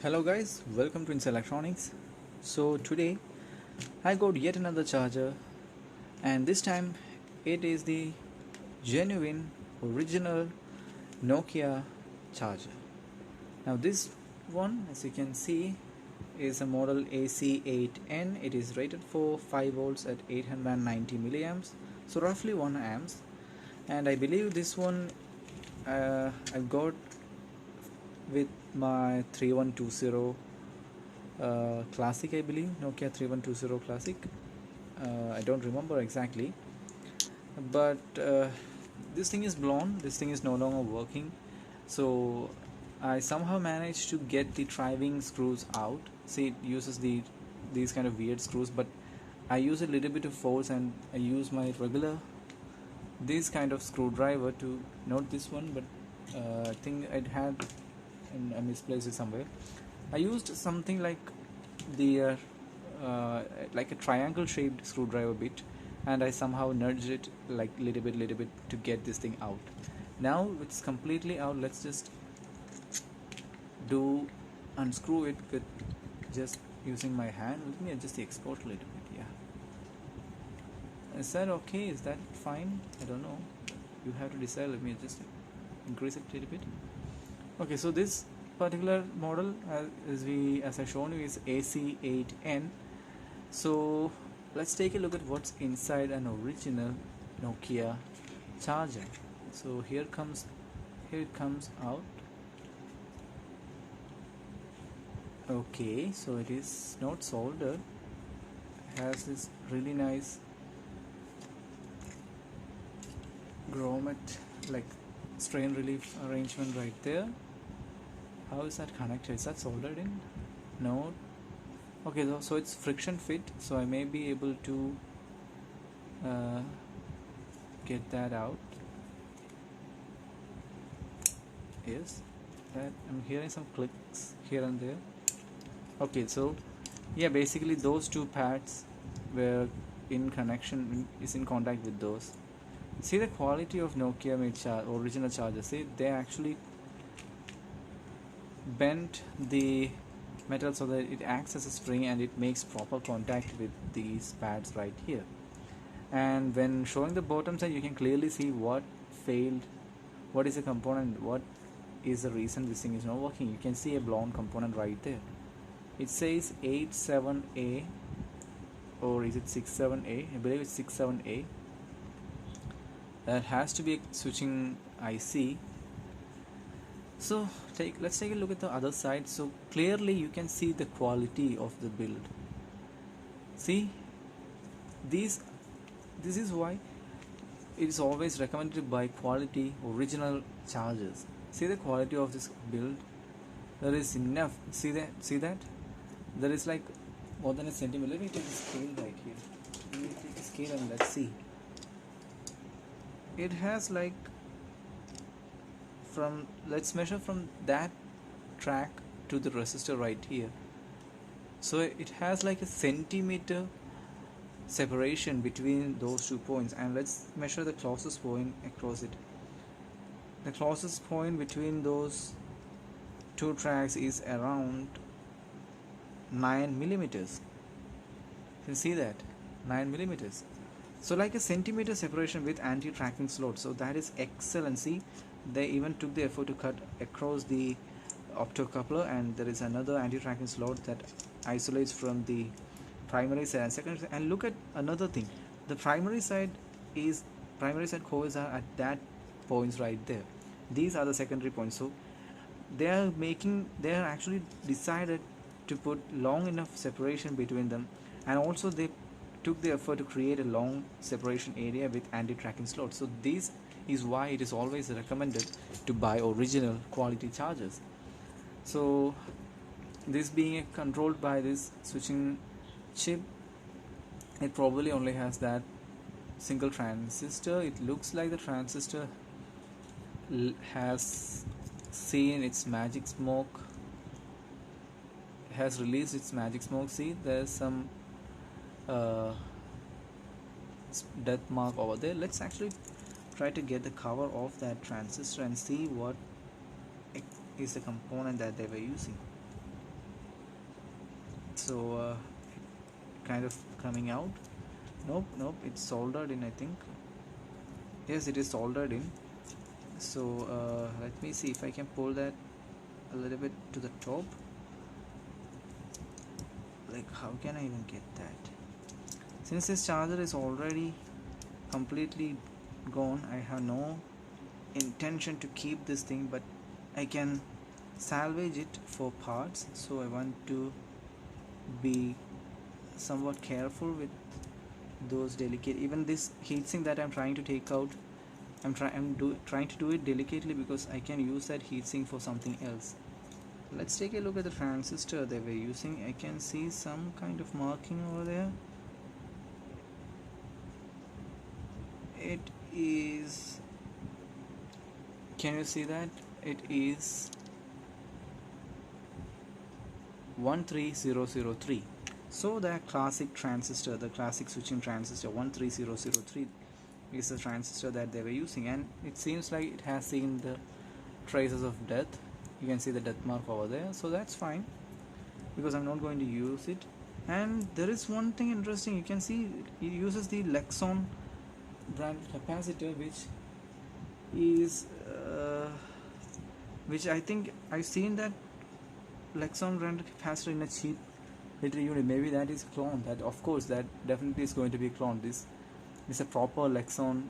Hello guys, welcome to Insa Electronics. So today I got yet another charger, and this time it is the genuine original Nokia charger. Now this one, as you can see, is a model AC8N. It is rated for 5 volts at 890 milliamps, so roughly 1 amps. And I believe this one I got with my 3120 classic, I believe, Nokia 3120 classic. I don't remember exactly, but this thing is blown. This thing is no longer working, so I somehow managed to get the driving screws out. See, it uses these kind of weird screws, but I use a little bit of force and I use my regular this kind of screwdriver to, not this one, but I think it had and I misplaced it somewhere. I used something like the like a triangle shaped screwdriver bit, and I somehow nudged it like little bit to get this thing out. Now it's completely out. Let's just unscrew it with just using my hand. Let me adjust the export a little bit. Yeah, is that okay? Is that fine? I don't know, you have to decide. Let me just increase it a little bit. Okay, so this particular model, as I shown you, is AC8N. So let's take a look at what's inside an original Nokia charger. So here it comes out. Okay, so it is not soldered. It has this really nice grommet, like strain relief arrangement right there. How is that connected? Is that soldered in? No. Okay, so it's friction fit, so I may be able to get that out. Yes, that I'm hearing some clicks here and there. Okay, so yeah, basically those two pads were in connection, is in contact with those. See the quality of Nokia made original chargers. See, they actually bent the metal so that it acts as a spring and it makes proper contact with these pads right here. And when showing the bottom side, you can clearly see what failed, what is the component, what is the reason this thing is not working. You can see a blown component right there. It says 87A, or is it 67A? I believe it's 67A. That has to be a switching IC. So let's take a look at the other side. So clearly you can see the quality of the build. See, this is why it is always recommended to buy quality original chargers. See the quality of this build. There is enough. See that there is like more than a centimeter. Let me take a scale right here. Let me take a scale and let's see. It has like, let's measure from that track to the resistor right here. So it has like a centimeter separation between those 2 points, and let's measure the closest point across it. The closest point between those 2 tracks is around 9 millimeters. You can see that 9 millimeters. So like a centimeter separation with anti-tracking slot. So that is excellent. See, they even took the effort to cut across the optocoupler, and there is another anti-tracking slot that isolates from the primary side and secondary side. And look at another thing, the primary side coils are at that points right there. These are the secondary points. So they are actually decided to put long enough separation between them, and also they took the effort to create a long separation area with anti-tracking slots. So this is why it is always recommended to buy original quality chargers. So this being controlled by this switching chip, it probably only has that single transistor. It looks like the transistor has seen its magic smoke, has released its magic smoke. See, there's some death mark over there. Let's actually try to get the cover of that transistor and see what is the component that they were using. So kind of coming out. Nope, it's soldered in, I think. Yes, it is soldered in. So let me see if I can pull that a little bit to the top. Like, how can I even get that? Since this charger is already completely gone, I have no intention to keep this thing, but I can salvage it for parts. So I want to be somewhat careful with those delicate, even this heatsink that I'm trying to take out, I'm trying to do it delicately because I can use that heatsink for something else. Let's take a look at the transistor they were using. I can see some kind of marking over there. It is, can you see that? It is 13003. So the classic transistor, the classic switching transistor 13003 is the transistor that they were using, and it seems like it has seen the traces of death. You can see the death mark over there, so that's fine because I'm not going to use it. And there is one thing interesting, you can see it uses the Lexon brand capacitor, which I think I've seen that Lexon brand capacitor in a cheap little unit. Maybe that is clone. That, of course, that definitely is going to be cloned. This is a proper Lexon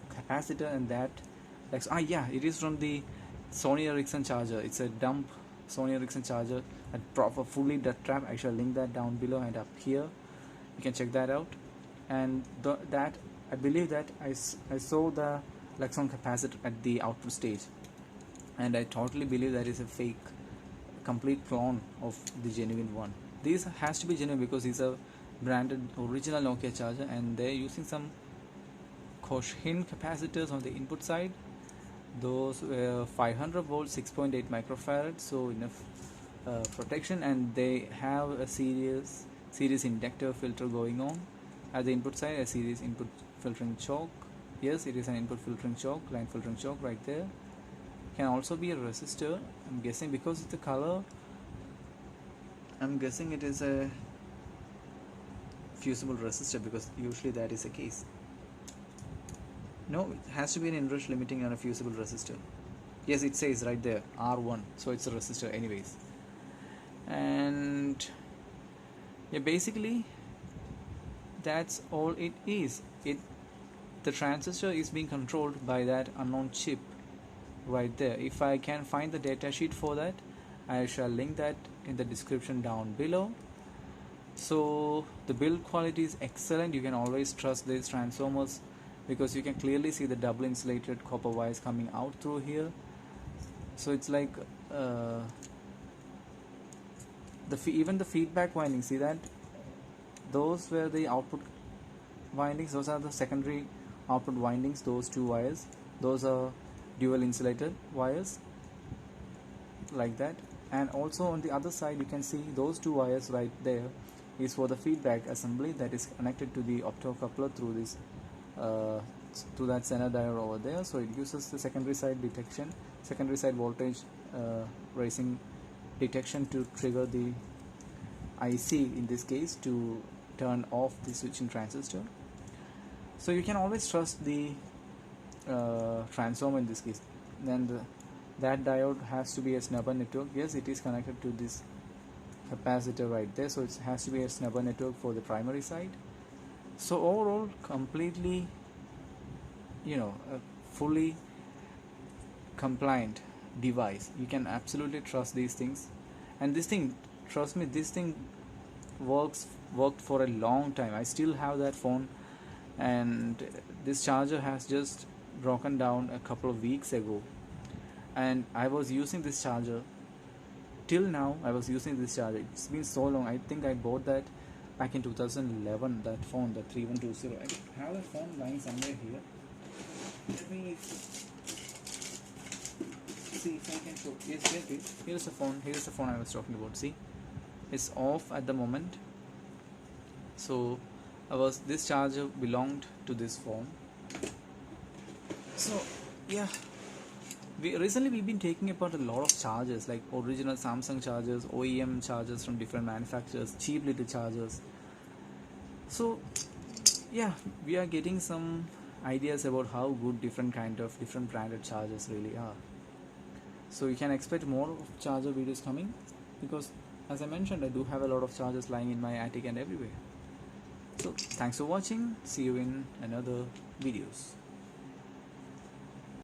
capacitor, and that yeah, it is from the Sony Ericsson charger. It's a dump Sony Ericsson charger, a proper fully death trap. I shall link that down below and up here. You can check that out. And that I believe that I saw the Lexon capacitor at the output stage, and I totally believe that is a fake, complete clone of the genuine one. This has to be genuine because these are branded original Nokia charger, and they're using some Cochin capacitors on the input side. Those were 500 volts, 6.8 microfarad, so enough protection, and they have a series inductor filter going on at the input side, a series input filtering choke. Yes, it is an input filtering choke, line filtering choke right there. Can also be a resistor, I'm guessing, because of the color. I'm guessing it is a fusible resistor because usually that is the case. No, it has to be an inrush limiting on a fusible resistor. Yes, it says right there R1, so it's a resistor anyways. And yeah, basically that's all it is. The transistor is being controlled by that unknown chip right there. If I can find the datasheet for that, I shall link that in the description down below. So the build quality is excellent. You can always trust these transformers because you can clearly see the double insulated copper wires coming out through here. So it's like even the feedback windings, see that? Those were the output windings, those are the secondary output windings, those two wires, those are dual insulated wires like that. And also on the other side you can see those two wires right there is for the feedback assembly that is connected to the optocoupler through this to that Zener diode over there. So it uses the secondary side detection, secondary side voltage raising detection to trigger the IC in this case to turn off the switching transistor. So you can always trust the transformer in this case. Then that diode has to be a snubber network. Yes, it is connected to this capacitor right there, so it has to be a snubber network for the primary side. So overall, completely, a fully compliant device. You can absolutely trust these things, and this thing, trust me, this thing worked for a long time. I still have that phone, and this charger has just broken down a couple of weeks ago, and I was using this charger till now. I was using this charger. It's been so long. I think I bought that back in 2011, that phone, the 3120. I have that phone lying somewhere here. Let me see if I can show. Yes, here's the phone. Here's the phone I was talking about. See, it's off at the moment. So this charger belonged to this phone. So yeah, We've been taking apart a lot of chargers, like original Samsung chargers, OEM chargers from different manufacturers, cheap little chargers. So yeah, we are getting some ideas about how good different branded chargers really are. So you can expect more of charger videos coming, because as I mentioned, I do have a lot of chargers lying in my attic and everywhere. So thanks for watching. See you in another videos.